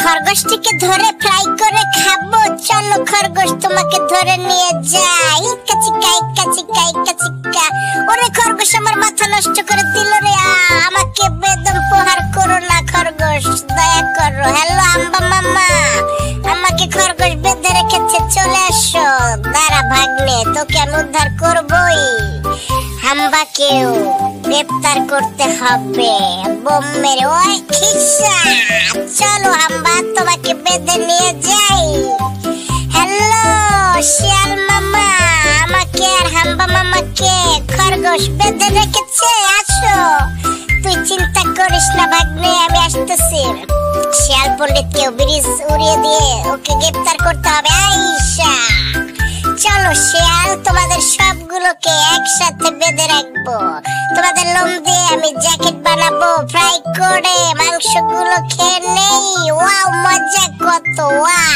খরগোশটিকে ধরে ফ্রাই করে খাবো। চলো খরগোশ তোমাকে ধরে নিয়ে যাই। ইক্কা চিক্কা। ওরে খরগোশ আমার মাথা নষ্ট করে দিল রে। আমাকে বেদম প্রহার করো না খরগোশ, দয়া করো। হ্যালো হাম্বা মামা, আমাকে খরগোশ বেঁধে রেখেছে, চলে আসো। দাঁড়া ভাগ্নে, তোকে আমি উদ্ধার করবই। হাম্বাকেও গ্রেপ্তার করতে হবে বোম মেরে। ওই খিসা, চলো হাম্বা তোমাকে বেঁধে নিয়ে যাই। হ্যালো শিয়াল মামা, আমাকে আর হাম্বা মামাকে খরগোশ বেঁধে রেখেছে, আসো। তুই চিন্তা করিস না ভাগ্নে, আমি আসতেছি। শিয়াল পণ্ডিতকে ব্রিজ উড়িয়ে দিয়ে ওকে গ্রেপ্তার করতে হবে। আইসা চলো শিয়াল, তোমাদের সবগুলোকে একসাথে বেঁধে রাখবো। তোমাদের লোম দিয়ে আমি জ্যাকেট বানাবো, ফ্রাই করে মাংসগুলো খেয়ে নেই। ওয়াও, মজা কত, ওয়াও।